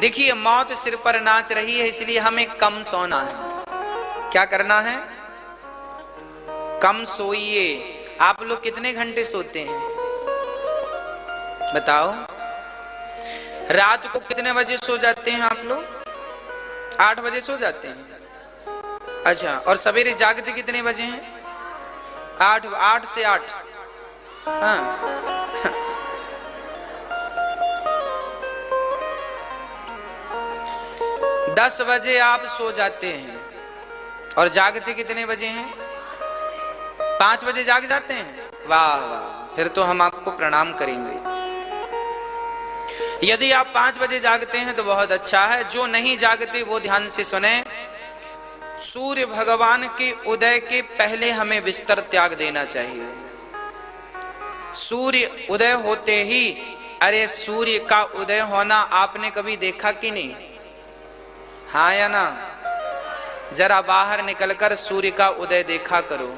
देखिए मौत सिर पर नाच रही है, इसलिए हमें कम सोना है। क्या करना है? कम सोइए। आप लोग कितने घंटे सोते हैं बताओ? रात को कितने बजे सो जाते हैं आप लोग? 8 बजे सो जाते हैं। अच्छा, और सवेरे जागते कितने बजे हैं? 8 से 8। हाँ दस बजे आप सो जाते हैं और जागते कितने बजे हैं? 5 बजे जाग जाते हैं। वाह वाह, फिर तो हम आपको प्रणाम करेंगे। यदि आप 5 बजे जागते हैं तो बहुत अच्छा है। जो नहीं जागते वो ध्यान से सुने। सूर्य भगवान के उदय के पहले हमें बिस्तर त्याग देना चाहिए। सूर्य उदय होते ही, अरे सूर्य का उदय होना आपने कभी देखा कि नहीं? हाँ या ना? जरा बाहर निकलकर सूर्य का उदय देखा करो,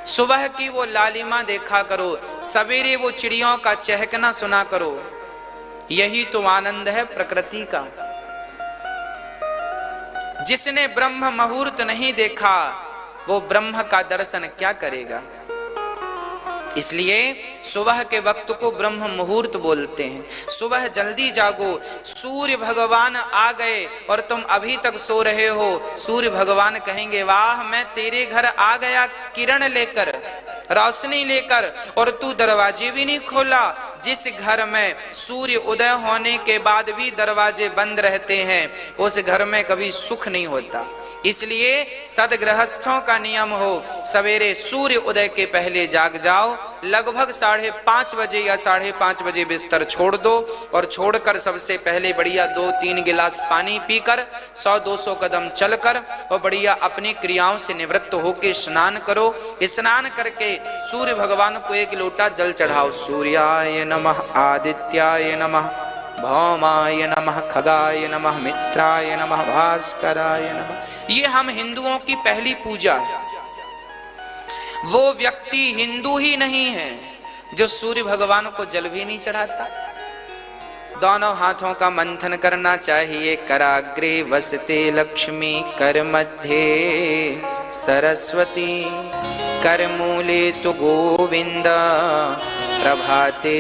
सुबह की वो लालिमा देखा करो, सवेरे वो चिड़ियों का चहकना सुना करो। यही तो आनंद है प्रकृति का। जिसने ब्रह्म मुहूर्त नहीं देखा वो ब्रह्म का दर्शन क्या करेगा? इसलिए सुबह के वक्त को ब्रह्म मुहूर्त बोलते हैं। सुबह जल्दी जागो। सूर्य भगवान आ गए और तुम अभी तक सो रहे हो। सूर्य भगवान कहेंगे वाह, मैं तेरे घर आ गया किरण लेकर, रोशनी लेकर, और तू दरवाजे भी नहीं खोला। जिस घर में सूर्य उदय होने के बाद भी दरवाजे बंद रहते हैं उस घर में कभी सुख नहीं होता। इसलिए सदगृहस्थों का नियम हो, सवेरे सूर्य उदय के पहले जाग जाओ। लगभग 5:30 बजे या 5:30 बजे बिस्तर छोड़ दो और छोड़कर सबसे पहले बढ़िया 2-3 गिलास पानी पीकर 100-200 कदम चलकर और बढ़िया अपनी क्रियाओं से निवृत्त होकर स्नान करो। स्नान करके सूर्य भगवान को 1 लोटा जल चढ़ाओ। सूर्याय नमः, आदित्याय नमः, भौमाय नमः, खगाय नमः, मित्राय नमः, भास्कराय नमः। ये हम हिंदुओं की पहली पूजा है। वो व्यक्ति हिंदू ही नहीं है जो सूर्य भगवान को जल भी नहीं चढ़ाता। दोनों हाथों का मंथन करना चाहिए। कराग्रे वसते लक्ष्मी, कर मध्य सरस्वती, कर मूले तो गोविंद, प्रभाते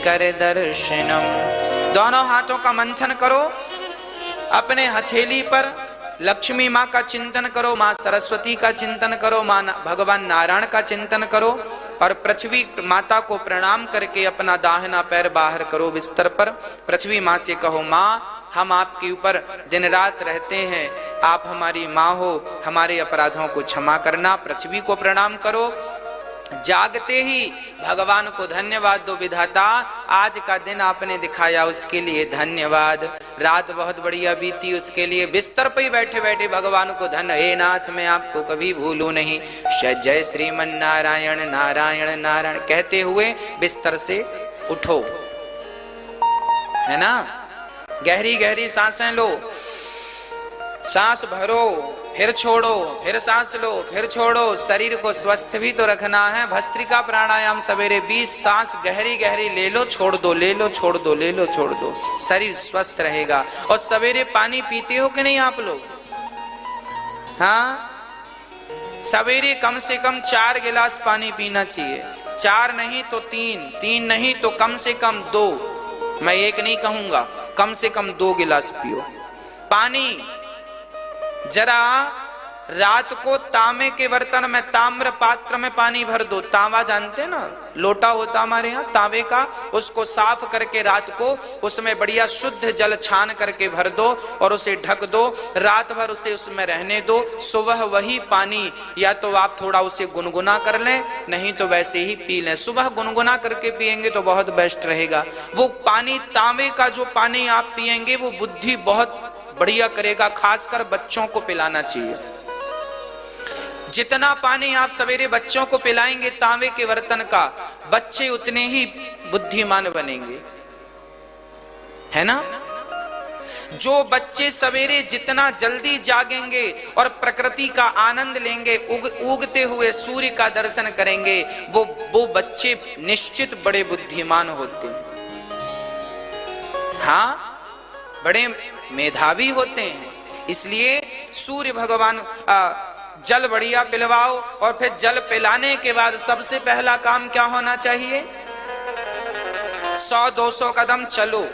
कर दर्शनम। दोनों हाथों का मंथन करो। अपने हथेली पर लक्ष्मी माँ का चिंतन करो, माँ सरस्वती का चिंतन करो, माँ भगवान नारायण का चिंतन करो और पृथ्वी माता को प्रणाम करके अपना दाहिना पैर बाहर करो बिस्तर पर। पृथ्वी माँ से कहो, माँ हम आपके ऊपर दिन रात रहते हैं, आप हमारी माँ हो, हमारे अपराधों को क्षमा करना। पृथ्वी को प्रणाम करो। जागते ही भगवान को धन्यवाद दो, विधाता आज का दिन आपने दिखाया उसके लिए धन्यवाद। रात बहुत बढ़िया बीती उसके लिए। बिस्तर पर ही बैठे बैठे भगवान को धन, हे नाथ मैं आपको कभी भूलूं नहीं, जय श्रीमन नारायण नारायण नारायण कहते हुए बिस्तर से उठो, है ना। गहरी गहरी सांसें लो, सांस भरो फिर छोड़ो, फिर सांस लो फिर छोड़ो। शरीर को स्वस्थ भी तो रखना है। भस्त्रिका प्राणायाम सवेरे 20 सांस गहरी गहरी ले लो, छोड़ दो, ले लो, छोड़ दो, ले लो, छोड़ दो। शरीर स्वस्थ रहेगा। और सवेरे पानी पीते हो कि नहीं आप लोग? हाँ, सवेरे कम से कम 4 गिलास पानी पीना चाहिए। 4 नहीं तो 3, 3 नहीं तो कम से कम 2, मैं 1 नहीं कहूंगा, कम से कम 2 गिलास पियो पानी। जरा रात को तांबे के बर्तन में, ताम्र पात्र में पानी भर दो। तांबा जानते ना, लोटा होता हमारे यहाँ तांबे का, उसको साफ करके रात को उसमें बढ़िया शुद्ध जल छान करके भर दो और उसे ढक दो। रात भर उसे उसमें रहने दो। सुबह वही पानी या तो आप थोड़ा उसे गुनगुना कर लें, नहीं तो वैसे ही पी लें। सुबह गुनगुना करके पिएंगे तो बहुत बेस्ट रहेगा। वो पानी, तांबे का जो पानी आप पिएंगे वो बुद्धि बहुत बढ़िया करेगा। खासकर बच्चों को पिलाना चाहिए। जितना पानी आप सवेरे बच्चों को पिलाएंगे तांबे के बर्तन का, बच्चे उतने ही बुद्धिमान बनेंगे, है ना। जो बच्चे सवेरे जितना जल्दी जागेंगे और प्रकृति का आनंद लेंगे, उगते हुए सूर्य का दर्शन करेंगे, वो बच्चे निश्चित बड़े बुद्धिमान होते हैं। हाँ, बड़े मेधावी होते हैं। इसलिए सूर्य भगवान जल बढ़िया पिलवाओ, और फिर जल पिलाने के बाद सबसे पहला काम क्या होना चाहिए? 100-200 कदम चलो,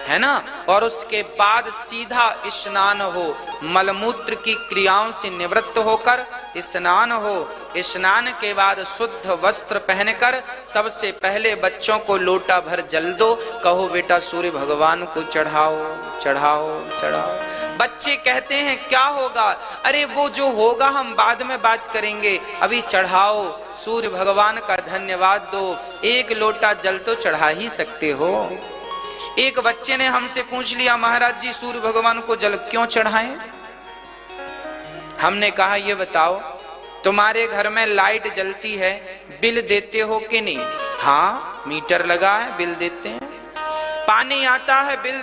है ना, और उसके बाद सीधा स्नान हो, मलमूत्र की क्रियाओं से निवृत्त होकर स्नान हो। स्नान के बाद शुद्ध वस्त्र पहनकर सबसे पहले बच्चों को लोटा भर जल दो, कहो बेटा सूर्य भगवान को चढ़ाओ चढ़ाओ चढ़ाओ। बच्चे कहते हैं क्या होगा? अरे वो जो होगा हम बाद में बात करेंगे, अभी चढ़ाओ, सूर्य भगवान का धन्यवाद दो। एक लोटा जल तो चढ़ा ही सकते हो। एक बच्चे ने हमसे पूछ लिया, महाराज जी सूर्य भगवान को जल क्यों चढ़ाएं? हमने कहा ये बताओ, तुम्हारे घर में लाइट जलती है, बिल देते हो कि नहीं? हाँ, मीटर लगा है, बिल देते हैं। पानी आता है, बिल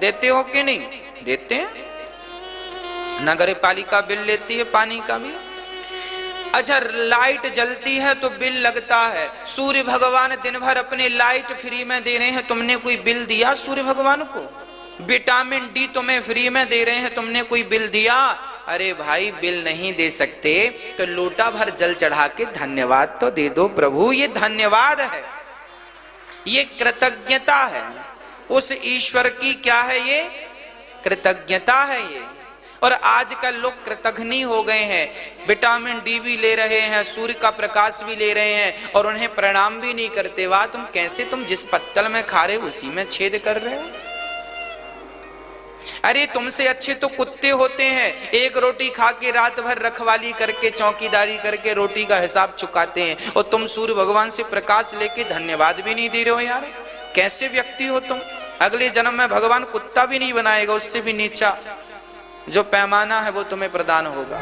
देते हो कि नहीं? देते हैं। नगर पालिका बिल लेती है पानी का भी। अच्छा, लाइट जलती है तो बिल लगता है। सूर्य भगवान दिन भर अपने लाइट फ्री में दे रहे हैं, तुमने कोई बिल दिया सूर्य भगवान को? विटामिन डी तुम्हें फ्री में दे रहे हैं, तुमने कोई बिल दिया? अरे भाई, बिल नहीं दे सकते तो लोटा भर जल चढ़ा के धन्यवाद तो दे दो प्रभु। ये धन्यवाद है, ये कृतज्ञता है उस ईश्वर की। क्या है ये? कृतज्ञता है ये। और आजकल लोग कृतघ्नी हो गए हैं, विटामिन डी भी ले रहे हैं, सूर्य का प्रकाश भी ले रहे हैं, और उन्हें प्रणाम भी नहीं करते। वाह, तुम कैसे, तुम जिस पत्तल में खा रहे हो उसी में छेद कर रहे हो। अरे तुमसे अच्छे तो कुत्ते होते हैं, एक रोटी खा के रात भर रखवाली करके चौकीदारी करके रोटी का हिसाब चुकाते हैं, और तुम सूर्य भगवान से प्रकाश लेके धन्यवाद भी नहीं दे रहे हो। यार कैसे व्यक्ति हो तुम? अगले जन्म में भगवान कुत्ता भी नहीं बनाएगा, उससे भी नीचा जो पैमाना है वो तुम्हें प्रदान होगा।